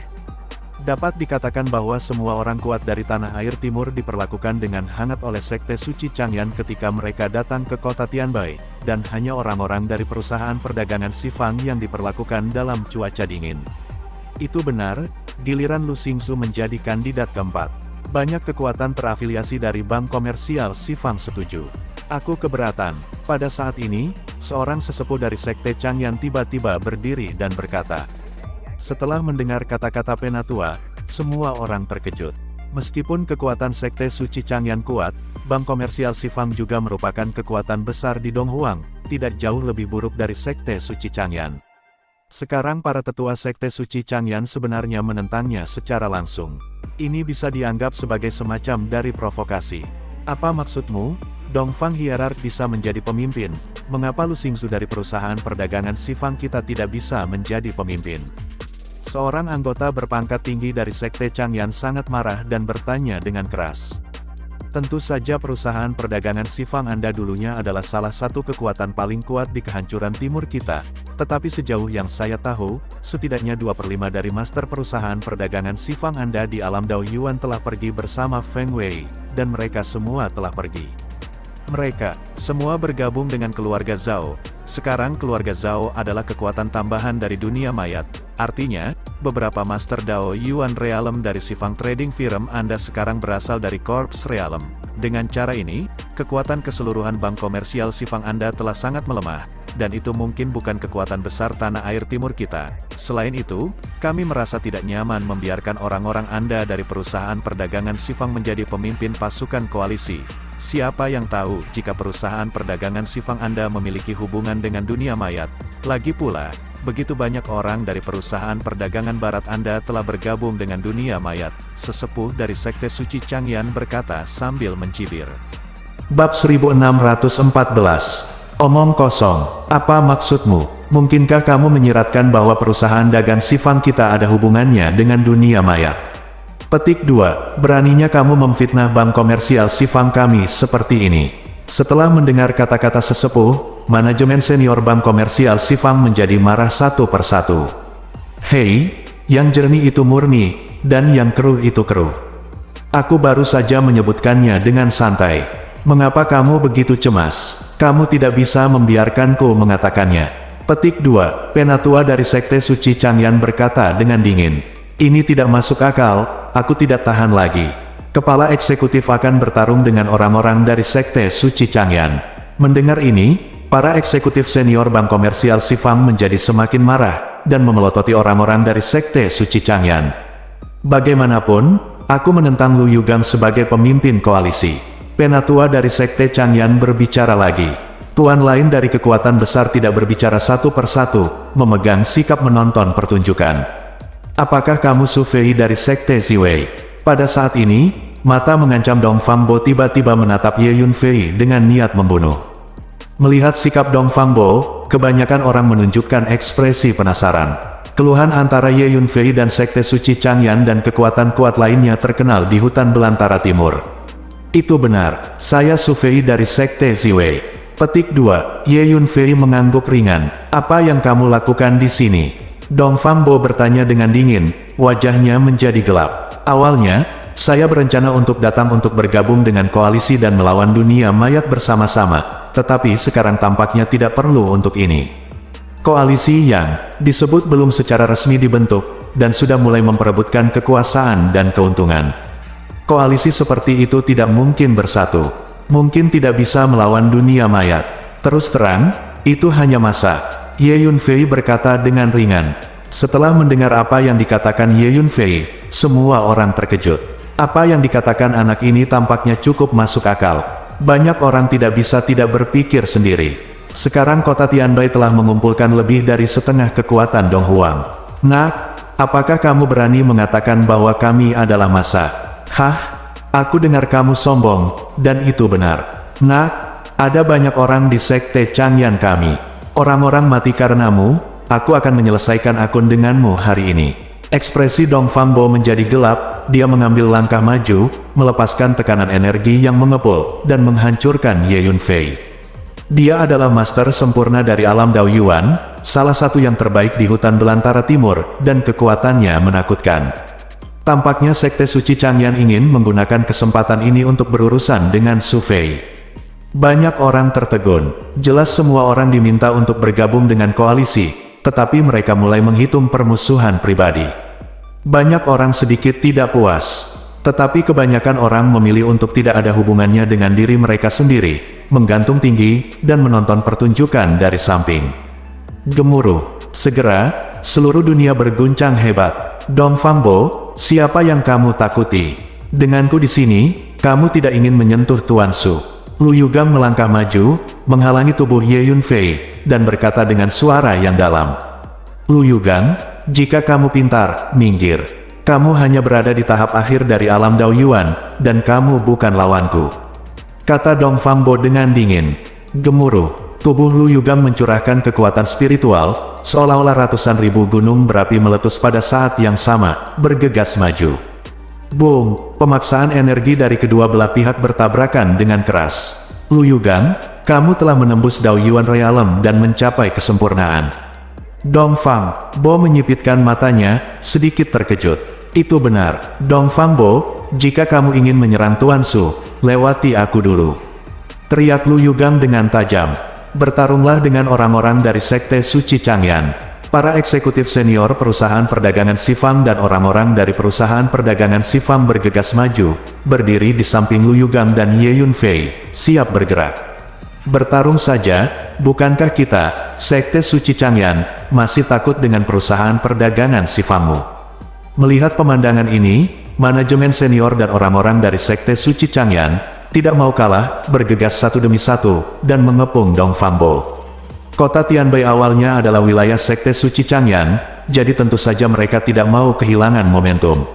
Dapat dikatakan bahwa semua orang kuat dari tanah air timur diperlakukan dengan hangat oleh Sekte Suci Changyan ketika mereka datang ke kota Tianbai, dan hanya orang-orang dari perusahaan perdagangan Sifang yang diperlakukan dalam cuaca dingin. Itu benar, giliran Lu Xingsu menjadi kandidat keempat. Banyak kekuatan terafiliasi dari bank komersial Sifang setuju. Aku keberatan. Pada saat ini, seorang sesepuh dari Sekte Changyan tiba-tiba berdiri dan berkata. Setelah mendengar kata-kata Penatua, semua orang terkejut. Meskipun kekuatan Sekte Suci Changyan kuat, bank komersial Sifang juga merupakan kekuatan besar di Donghuang, tidak jauh lebih buruk dari Sekte Suci Changyan. Sekarang para tetua Sekte Suci Changyan sebenarnya menentangnya secara langsung. Ini bisa dianggap sebagai semacam dari provokasi. Apa maksudmu? Dongfang Hierark bisa menjadi pemimpin, Mengapa Lu Xingzu dari perusahaan perdagangan Sifang kita tidak bisa menjadi pemimpin? Seorang anggota berpangkat tinggi dari Sekte Changyan sangat marah dan bertanya dengan keras. Tentu saja perusahaan perdagangan Sifang Anda dulunya adalah salah satu kekuatan paling kuat di kehancuran timur kita. Tetapi sejauh yang saya tahu, setidaknya 2/5 dari master perusahaan perdagangan Sifang Anda di alam Dao Yuan telah pergi bersama Feng Wei, dan mereka semua telah pergi. Mereka semua bergabung dengan keluarga Zhao. Sekarang keluarga Zhao adalah kekuatan tambahan dari dunia mayat. Artinya, beberapa Master Dao Yuan Realm dari Sifang Trading Firm Anda sekarang berasal dari Corps Realm. Dengan cara ini, kekuatan keseluruhan bank komersial Sifang Anda telah sangat melemah, dan itu mungkin bukan kekuatan besar tanah air timur kita. Selain itu, kami merasa tidak nyaman membiarkan orang-orang Anda dari perusahaan perdagangan Sifang menjadi pemimpin pasukan koalisi. Siapa yang tahu jika perusahaan perdagangan Sifang Anda memiliki hubungan dengan dunia mayat? Lagi pula, begitu banyak orang dari perusahaan perdagangan barat Anda telah bergabung dengan dunia mayat. Sesepuh dari Sekte Suci Changyan berkata sambil mencibir. Bab 1614. Omong kosong. Apa maksudmu? Mungkinkah kamu menyiratkan bahwa perusahaan dagang Sifang kita ada hubungannya dengan dunia mayat? Petik 2. Beraninya kamu memfitnah bank komersial Sifang kami seperti ini. Setelah mendengar kata-kata sesepuh, manajemen senior bank komersial Sifang menjadi marah satu persatu. Hei, yang jernih itu murni, dan yang keruh itu keruh. Aku baru saja menyebutkannya dengan santai. Mengapa kamu begitu cemas? Kamu tidak bisa membiarkanku mengatakannya. Petik 2. Penatua dari Sekte Suci Changyan berkata dengan dingin. Ini tidak masuk akal, aku tidak tahan lagi. Kepala eksekutif akan bertarung dengan orang-orang dari Sekte Suci Changyan. Mendengar ini, para eksekutif senior bank komersial Sifang menjadi semakin marah, dan memelototi orang-orang dari Sekte Suci Changyan. Bagaimanapun, aku menentang Lu Yugang sebagai pemimpin koalisi. Penatua dari Sekte Changyan berbicara lagi. Tuan lain dari kekuatan besar tidak berbicara satu persatu, memegang sikap menonton pertunjukan. Apakah kamu Su Fei dari Sekte Ziwei? Pada saat ini, mata mengancam Dong Fangbo tiba-tiba menatap Ye Yunfei dengan niat membunuh. Melihat sikap Dong Fangbo, kebanyakan orang menunjukkan ekspresi penasaran. Keluhan antara Ye Yunfei dan Sekte Suci Changyan dan kekuatan kuat lainnya terkenal di hutan belantara timur. Itu benar, saya Su Fei dari Sekte Ziwei. Petik 2. Ye Yunfei mengangguk ringan. Apa yang kamu lakukan di sini? Dong Fangbo bertanya dengan dingin, wajahnya menjadi gelap. Awalnya, saya berencana untuk datang untuk bergabung dengan koalisi dan melawan dunia mayat bersama-sama, tetapi sekarang tampaknya tidak perlu untuk ini. Koalisi yang disebut belum secara resmi dibentuk, dan sudah mulai memperebutkan kekuasaan dan keuntungan. Koalisi seperti itu tidak mungkin bersatu. Mungkin tidak bisa melawan dunia mayat. Terus terang, itu hanya masa. Ye Yunfei berkata dengan ringan. Setelah mendengar apa yang dikatakan Ye Yunfei, semua orang terkejut. Apa yang dikatakan anak ini tampaknya cukup masuk akal. Banyak orang tidak bisa tidak berpikir sendiri. Sekarang kota Tianbai telah mengumpulkan lebih dari setengah kekuatan Dong Huang. Nak, apakah kamu berani mengatakan bahwa kami adalah masa? Hah? Aku dengar kamu sombong, dan itu benar. Nak, ada banyak orang di Sekte Changyan kami. Orang-orang mati karenamu, aku akan menyelesaikan akun denganmu hari ini. Ekspresi Dong Fangbo menjadi gelap, dia mengambil langkah maju, melepaskan tekanan energi yang mengepul, dan menghancurkan Ye Yunfei. Dia adalah master sempurna dari alam Dao Yuan, salah satu yang terbaik di hutan belantara timur, dan kekuatannya menakutkan. Tampaknya Sekte Suci Changyan ingin menggunakan kesempatan ini untuk berurusan dengan Su Fei. Banyak orang tertegun. Jelas semua orang diminta untuk bergabung dengan koalisi, tetapi mereka mulai menghitung permusuhan pribadi. Banyak orang sedikit tidak puas, tetapi kebanyakan orang memilih untuk tidak ada hubungannya dengan diri mereka sendiri, menggantung tinggi, dan menonton pertunjukan dari samping. Gemuruh. Segera, seluruh dunia berguncang hebat. Dong Fangbo, siapa yang kamu takuti? Denganku di sini, kamu tidak ingin menyentuh Tuan Su. Lu Yugang melangkah maju, menghalangi tubuh Ye Yunfei, dan berkata dengan suara yang dalam. Lu Yugang, jika kamu pintar, minggir. Kamu hanya berada di tahap akhir dari alam Dao Yuan, dan kamu bukan lawanku. Kata Dong Fangbo dengan dingin. Gemuruh. tubuh Lu Yugang mencurahkan kekuatan spiritual, seolah-olah ratusan ribu gunung berapi meletus pada saat yang sama, bergegas maju. Boom! Pemaksaan energi dari kedua belah pihak bertabrakan dengan keras. Lu Yugang, kamu telah menembus Dao Yuan Realm dan mencapai kesempurnaan. Dongfang Bo menyipitkan matanya, sedikit terkejut. Itu benar, Dongfang Bo, jika kamu ingin menyerang Tuan Su, lewati aku dulu. Teriak Lu Yugang dengan tajam. Bertarunglah dengan orang-orang dari Sekte Suci Changyan. Para eksekutif senior perusahaan perdagangan Sifang dan orang-orang dari perusahaan perdagangan Sifang bergegas maju, berdiri di samping Lu Yugang dan Ye Yunfei, siap bergerak. Bertarung saja, bukankah kita, Sekte Suci Changyan, masih takut dengan perusahaan perdagangan Sifangmu? Melihat pemandangan ini, manajemen senior dan orang-orang dari Sekte Suci Changyan tidak mau kalah, bergegas satu demi satu, dan mengepung Dongfang Bo. Kota Tianbai awalnya adalah wilayah Sekte Suci Changyan, jadi tentu saja mereka tidak mau kehilangan momentum.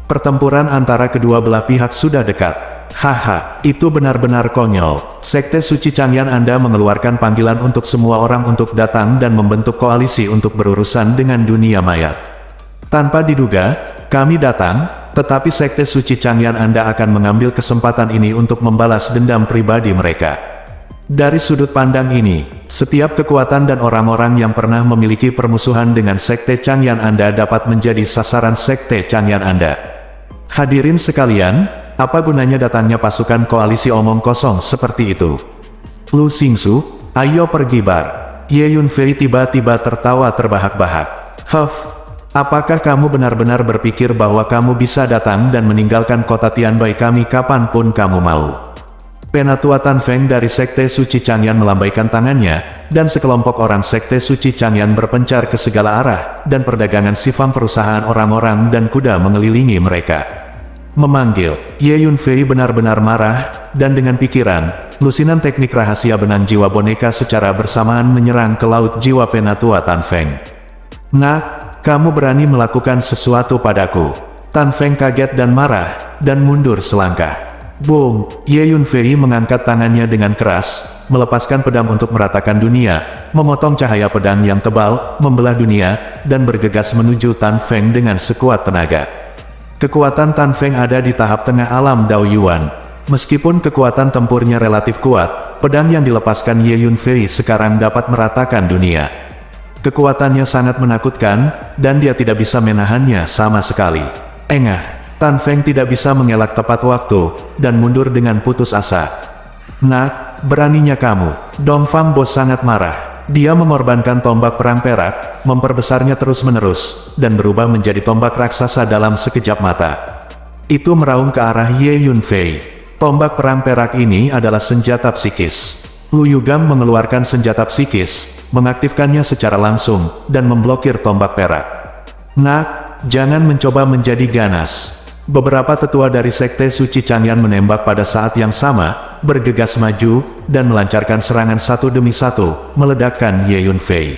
Pertempuran antara kedua belah pihak sudah dekat. Haha, itu benar-benar konyol. Sekte Suci Changyan Anda mengeluarkan panggilan untuk semua orang untuk datang dan membentuk koalisi untuk berurusan dengan dunia mayat. Tanpa diduga, kami datang, tetapi Sekte Suci Changyan Anda akan mengambil kesempatan ini untuk membalas dendam pribadi mereka. Dari sudut pandang ini, setiap kekuatan dan orang-orang yang pernah memiliki permusuhan dengan Sekte Changyan Anda dapat menjadi sasaran Sekte Changyan Anda. Hadirin sekalian, apa gunanya datangnya pasukan koalisi omong kosong seperti itu? Lu Xingsu, ayo pergi bar. Ye Yunfei tiba-tiba tertawa terbahak-bahak. Apakah kamu benar-benar berpikir bahwa kamu bisa datang dan meninggalkan kota Tianbai kami kapanpun kamu mau? Penatua Tan Feng dari Sekte Suci Changyan melambaikan tangannya, dan sekelompok orang Sekte Suci Changyan berpencar ke segala arah, dan perdagangan Sifang perusahaan orang-orang dan kuda mengelilingi mereka. Memanggil, Ye Yunfei benar-benar marah, dan dengan pikiran, lusinan teknik rahasia benang jiwa boneka secara bersamaan menyerang ke laut jiwa Penatua Tan Feng. Nah, kamu berani melakukan sesuatu padaku. Tan Feng kaget dan marah, dan mundur selangkah. Boom! Ye Yunfei mengangkat tangannya dengan keras, melepaskan pedang untuk meratakan dunia, memotong cahaya pedang yang tebal, membelah dunia, dan bergegas menuju Tan Feng dengan sekuat tenaga. Kekuatan Tan Feng ada di tahap tengah alam Dao Yuan. Meskipun kekuatan tempurnya relatif kuat, pedang yang dilepaskan Ye Yunfei sekarang dapat meratakan dunia. Kekuatannya sangat menakutkan, dan dia tidak bisa menahannya sama sekali. Engah! Tan Feng tidak bisa mengelak tepat waktu, dan mundur dengan putus asa. Nah, beraninya kamu. Dongfang Bo sangat marah. Dia mengorbankan tombak perang perak, memperbesarnya terus-menerus, dan berubah menjadi tombak raksasa dalam sekejap mata. Itu meraung ke arah Ye Yunfei. Tombak perang perak ini adalah senjata psikis. Lu Yugang mengeluarkan senjata psikis, mengaktifkannya secara langsung, dan memblokir tombak perak. Nah, jangan mencoba menjadi ganas. Beberapa tetua dari Sekte Suci Changyan menembak pada saat yang sama, bergegas maju, dan melancarkan serangan satu demi satu, meledakkan Ye Yunfei.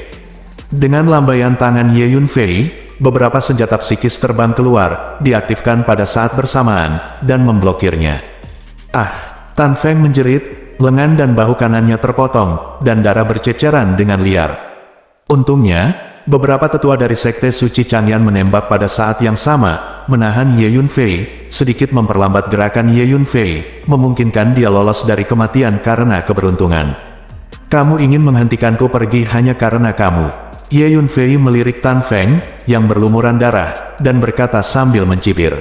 Dengan lambaian tangan Ye Yunfei, beberapa senjata psikis terbang keluar, diaktifkan pada saat bersamaan, dan memblokirnya. Tan Feng menjerit, lengan dan bahu kanannya terpotong, dan darah berceceran dengan liar. Untungnya, beberapa tetua dari Sekte Suci Changyan menembak pada saat yang sama, menahan Ye Yunfei, sedikit memperlambat gerakan Ye Yunfei, memungkinkan dia lolos dari kematian karena keberuntungan. Kamu ingin menghentikanku pergi hanya karena kamu. Ye Yunfei melirik Tan Feng, yang berlumuran darah, dan berkata sambil mencibir.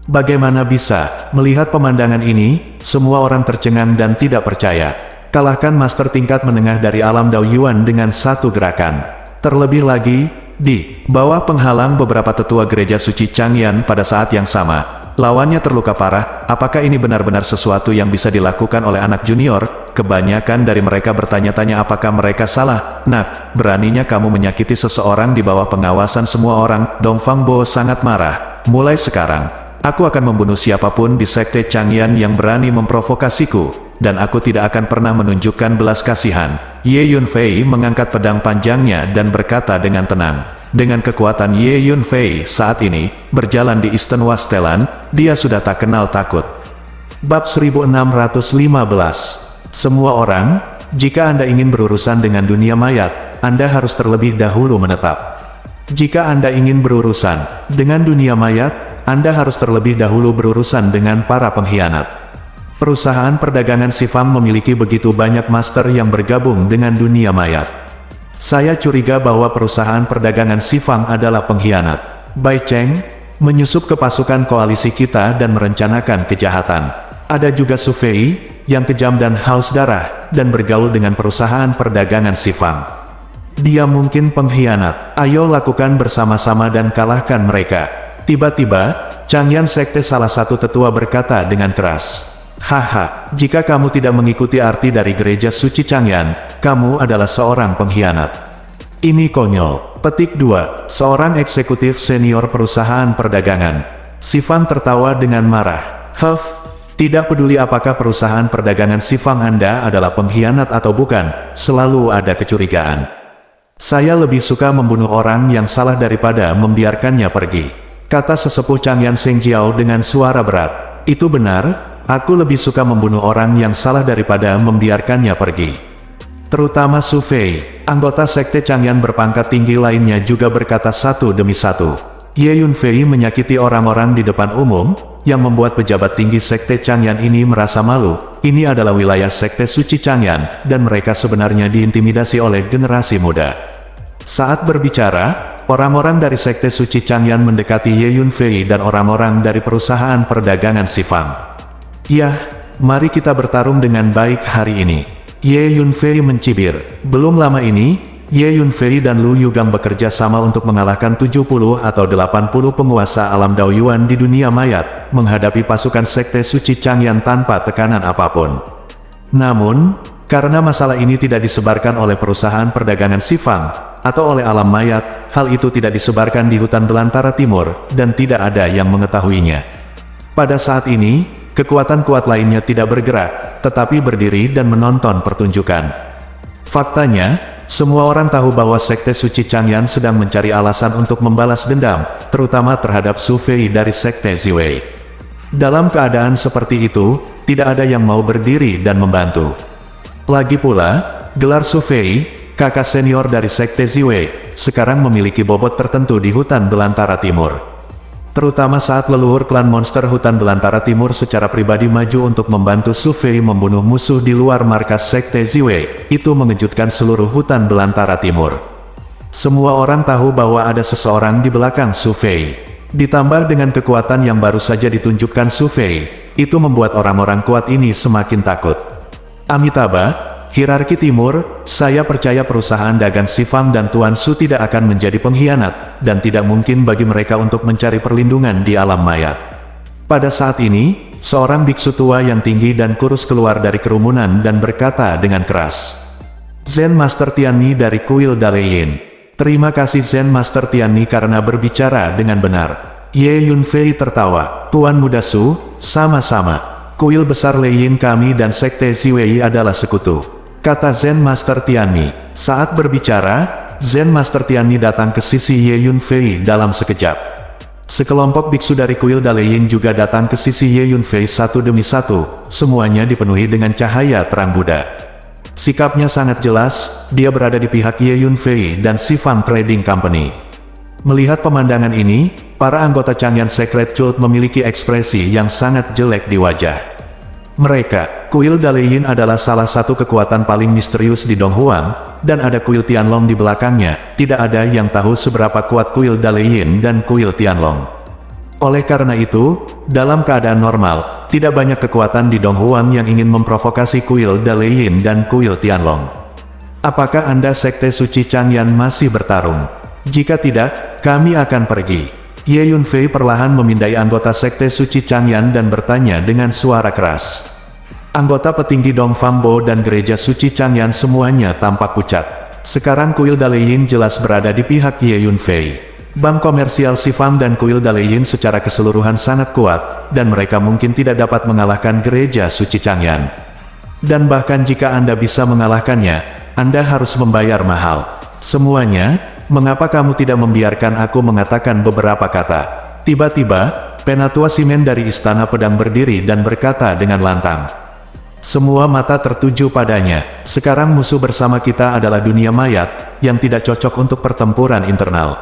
Bagaimana bisa, melihat pemandangan ini, semua orang tercengang dan tidak percaya. Kalahkan master tingkat menengah dari alam Dao Yuan dengan satu gerakan. Terlebih lagi, di bawah penghalang beberapa tetua gereja suci Changyan pada saat yang sama, lawannya terluka parah. Apakah ini benar-benar sesuatu yang bisa dilakukan oleh anak junior? Kebanyakan dari mereka bertanya-tanya apakah mereka salah. Nak, beraninya kamu menyakiti seseorang di bawah pengawasan semua orang. Dongfang Bo sangat marah. Mulai sekarang, aku akan membunuh siapapun di Sekte Changyan yang berani memprovokasiku, dan aku tidak akan pernah menunjukkan belas kasihan. Ye Yunfei mengangkat pedang panjangnya dan berkata dengan tenang. Dengan kekuatan Ye Yunfei saat ini, berjalan di Eastern Wasteland, dia sudah tak kenal takut. Bab 1615. Semua orang, Jika Anda ingin berurusan dengan dunia mayat, Anda harus terlebih dahulu menetap. Jika Anda ingin berurusan dengan dunia mayat, Anda harus terlebih dahulu berurusan dengan para pengkhianat. Perusahaan perdagangan Sifang memiliki begitu banyak master yang bergabung dengan dunia mayat. Saya curiga bahwa perusahaan perdagangan Sifang adalah pengkhianat. Bai Cheng menyusup ke pasukan koalisi kita dan merencanakan kejahatan. Ada juga Su Fei yang kejam dan haus darah, dan bergaul dengan perusahaan perdagangan Sifang. Dia mungkin pengkhianat. Ayo lakukan bersama-sama dan kalahkan mereka. Tiba-tiba, Changyan Sekte salah satu tetua berkata dengan keras. Haha, jika kamu tidak mengikuti arti dari gereja suci Changyan, kamu adalah seorang pengkhianat. Ini konyol. Petik 2. Seorang eksekutif senior perusahaan perdagangan. Sifang tertawa dengan marah. Tidak peduli apakah perusahaan perdagangan Sifang Anda adalah pengkhianat atau bukan, selalu ada kecurigaan. Saya lebih suka membunuh orang yang salah daripada membiarkannya pergi, kata sesepuh Changyan Sengjiao dengan suara berat. Itu benar, aku lebih suka membunuh orang yang salah daripada membiarkannya pergi. Terutama Su Fei. Anggota sekte Changyan berpangkat tinggi lainnya juga berkata satu demi satu. Ye Yunfei menyakiti orang-orang di depan umum, yang membuat pejabat tinggi sekte Changyan ini merasa malu. Ini adalah wilayah sekte suci Changyan, dan mereka sebenarnya diintimidasi oleh generasi muda. Saat berbicara, orang-orang dari sekte suci Changyan mendekati Ye Yunfei dan orang-orang dari perusahaan perdagangan Sifang. Yah, mari kita bertarung dengan baik hari ini. Ye Yunfei mencibir. Belum lama ini, Ye Yunfei dan Lu Yugang bekerja sama untuk mengalahkan 70 atau 80 penguasa alam Daoyuan di dunia mayat, menghadapi pasukan sekte suci Changyan tanpa tekanan apapun. Namun, karena masalah ini tidak disebarkan oleh perusahaan perdagangan Sifang, atau oleh alam mayat, hal itu tidak disebarkan di hutan belantara timur, dan tidak ada yang mengetahuinya. Pada saat ini, kekuatan kuat lainnya tidak bergerak, tetapi berdiri dan menonton pertunjukan. Faktanya, semua orang tahu bahwa sekte suci Changyan sedang mencari alasan untuk membalas dendam, terutama terhadap Su Fei dari sekte Ziwei. Dalam keadaan seperti itu, tidak ada yang mau berdiri dan membantu. Lagi pula, gelar Su Fei, kakak senior dari sekte Ziwei, sekarang memiliki bobot tertentu di hutan belantara timur. Terutama saat leluhur klan monster hutan belantara timur secara pribadi maju untuk membantu Su Fei membunuh musuh di luar markas sekte Ziwei, itu mengejutkan seluruh hutan belantara timur. Semua orang tahu bahwa ada seseorang di belakang Su Fei. Ditambah dengan kekuatan yang baru saja ditunjukkan Su Fei, itu membuat orang-orang kuat ini semakin takut. Amitabha, hierarki timur, saya percaya perusahaan dagang Sifang dan Tuan Su tidak akan menjadi pengkhianat, dan tidak mungkin bagi mereka untuk mencari perlindungan di alam mayat. Pada saat ini, seorang biksu tua yang tinggi dan kurus keluar dari kerumunan dan berkata dengan keras. Zen Master Tianni dari Kuil Daleyin. Terima kasih Zen Master Tianni karena berbicara dengan benar. Ye Yunfei tertawa. Tuan Muda Su, sama-sama. Kuil besar Leyin kami dan sekte Ziwei adalah sekutu, kata Zen Master Tianni. Saat berbicara, Zen Master Tianni datang ke sisi Ye Yunfei dalam sekejap. Sekelompok biksu dari Kuil Daleyin juga datang ke sisi Ye Yunfei satu demi satu, semuanya dipenuhi dengan cahaya terang Buddha. Sikapnya sangat jelas, dia berada di pihak Ye Yunfei dan Sifang Trading Company. Melihat pemandangan ini, para anggota Changyan Secret Cult memiliki ekspresi yang sangat jelek di wajah. Mereka, Kuil Daleyin adalah salah satu kekuatan paling misterius di Donghuang, dan ada Kuil Tianlong di belakangnya. Tidak ada yang tahu seberapa kuat Kuil Daleyin dan Kuil Tianlong. Oleh karena itu, dalam keadaan normal, tidak banyak kekuatan di Donghuang yang ingin memprovokasi Kuil Daleyin dan Kuil Tianlong. Apakah Anda sekte suci Changyan masih bertarung? Jika tidak, kami akan pergi. Ye Yunfei perlahan memindai anggota sekte suci Changyan dan bertanya dengan suara keras. Anggota petinggi Dongfangbo dan gereja suci Changyan semuanya tampak pucat. Sekarang Kuil Daleyin jelas berada di pihak Ye Yunfei. Bank komersial Sifang dan Kuil Daleyin secara keseluruhan sangat kuat, dan mereka mungkin tidak dapat mengalahkan gereja suci Changyan. Dan bahkan jika Anda bisa mengalahkannya, Anda harus membayar mahal. Semuanya, mengapa kamu tidak membiarkan aku mengatakan beberapa kata? Tiba-tiba, Penatua Simen dari Istana Pedang berdiri dan berkata dengan lantang. Semua mata tertuju padanya. Sekarang musuh bersama kita adalah dunia mayat, yang tidak cocok untuk pertempuran internal.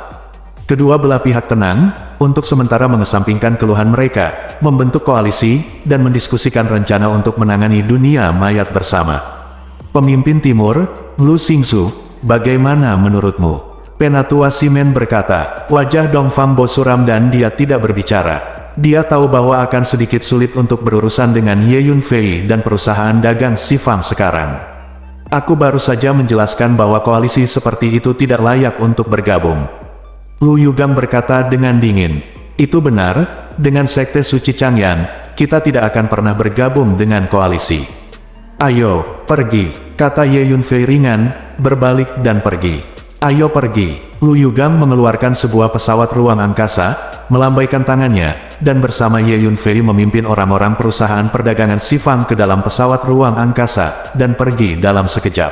Kedua belah pihak tenang, untuk sementara mengesampingkan keluhan mereka, membentuk koalisi, dan mendiskusikan rencana untuk menangani dunia mayat bersama. Pemimpin Timur, Lu Xingsu, bagaimana menurutmu? Penatua Simen berkata, wajah Dong Fangbo suram dan dia tidak berbicara. Dia tahu bahwa akan sedikit sulit untuk berurusan dengan Ye Yunfei dan perusahaan dagang Sifang sekarang. Aku baru saja menjelaskan bahwa koalisi seperti itu tidak layak untuk bergabung. Lu Yugang berkata dengan dingin. Itu benar, dengan Sekte Suci Changyan, kita tidak akan pernah bergabung dengan koalisi. Ayo, pergi, kata Ye Yunfei ringan, berbalik dan pergi. Ayo pergi. Lu Yugang mengeluarkan sebuah pesawat ruang angkasa, melambaikan tangannya, dan bersama Ye Yunfei memimpin orang-orang perusahaan perdagangan Sifang ke dalam pesawat ruang angkasa, dan pergi dalam sekejap.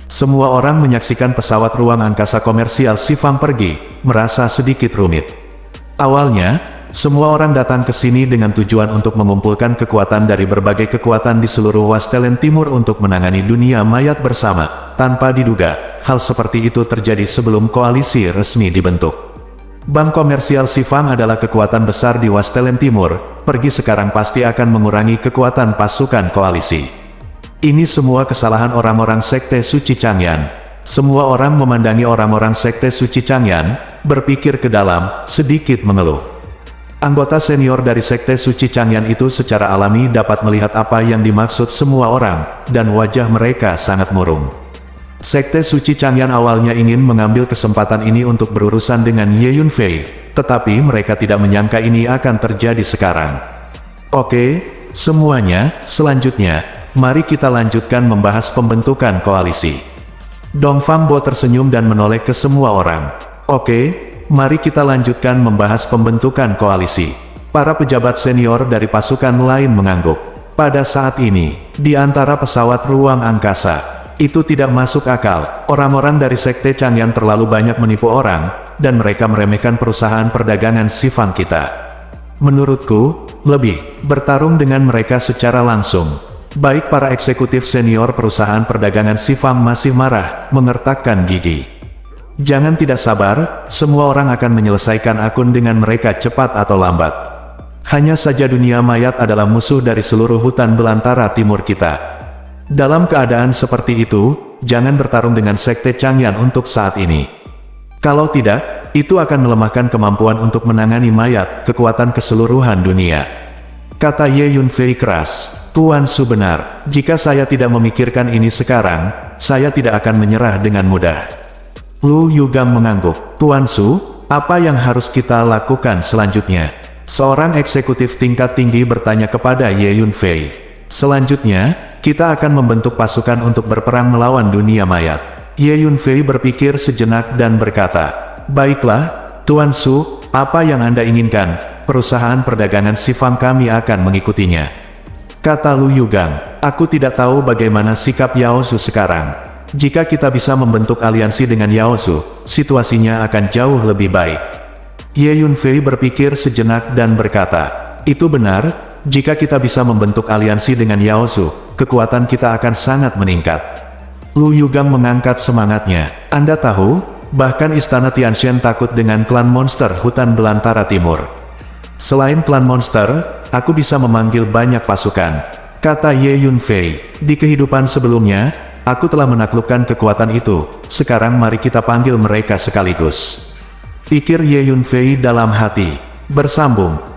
Semua orang menyaksikan pesawat ruang angkasa komersial Sifang pergi, merasa sedikit rumit. Awalnya, semua orang datang ke sini dengan tujuan untuk mengumpulkan kekuatan dari berbagai kekuatan di seluruh Wastelen Timur untuk menangani dunia mayat bersama. Tanpa diduga, hal seperti itu terjadi sebelum koalisi resmi dibentuk. Bank komersial Sifang adalah kekuatan besar di Wastelen Timur, pergi sekarang pasti akan mengurangi kekuatan pasukan koalisi. Ini semua kesalahan orang-orang Sekte Suci Changyan. Semua orang memandangi orang-orang Sekte Suci Changyan, berpikir ke dalam, sedikit mengeluh. Anggota senior dari Sekte Suci Changyan itu secara alami dapat melihat apa yang dimaksud semua orang, dan wajah mereka sangat murung. Sekte Suci Changyan awalnya ingin mengambil kesempatan ini untuk berurusan dengan Ye Yunfei, tetapi mereka tidak menyangka ini akan terjadi sekarang. Oke, semuanya, selanjutnya, mari kita lanjutkan membahas pembentukan koalisi. Dong Fangbo tersenyum dan menoleh ke semua orang. Oke, mari kita lanjutkan membahas pembentukan koalisi. Para pejabat senior dari pasukan lain mengangguk. Pada saat ini, di antara pesawat ruang angkasa, itu tidak masuk akal. Orang-orang dari Sekte Changyan terlalu banyak menipu orang, dan mereka meremehkan perusahaan perdagangan Sifang kita. Menurutku, lebih bertarung dengan mereka secara langsung. Baik para eksekutif senior perusahaan perdagangan Sifang masih marah, mengertakkan gigi. Jangan tidak sabar, semua orang akan menyelesaikan akun dengan mereka cepat atau lambat. Hanya saja dunia mayat adalah musuh dari seluruh hutan belantara timur kita. Dalam keadaan seperti itu, jangan bertarung dengan Sekte Changyan untuk saat ini. Kalau tidak, itu akan melemahkan kemampuan untuk menangani mayat, kekuatan keseluruhan dunia. Kata Ye Yunfei keras, Tuan Su benar, jika saya tidak memikirkan ini sekarang, saya tidak akan menyerah dengan mudah. Lu Yugang mengangguk, Tuan Su, apa yang harus kita lakukan selanjutnya? Seorang eksekutif tingkat tinggi bertanya kepada Ye Yunfei. Selanjutnya, kita akan membentuk pasukan untuk berperang melawan dunia mayat. Ye Yunfei berpikir sejenak dan berkata, baiklah, Tuan Su, apa yang Anda inginkan, perusahaan perdagangan Sifang kami akan mengikutinya. Kata Lu Yugang, aku tidak tahu bagaimana sikap Yao Su sekarang. Jika kita bisa membentuk aliansi dengan Yao Su, situasinya akan jauh lebih baik. Ye Yunfei berpikir sejenak dan berkata, itu benar. Jika kita bisa membentuk aliansi dengan Yao Su, kekuatan kita akan sangat meningkat. Lu Yugang mengangkat semangatnya. Anda tahu, bahkan Istana Tianshan takut dengan klan monster hutan belantara timur. Selain klan monster, aku bisa memanggil banyak pasukan. Kata Ye Yunfei, di kehidupan sebelumnya, aku telah menaklukkan kekuatan itu. Sekarang mari kita panggil mereka sekaligus. Pikir Ye Yunfei dalam hati. Bersambung.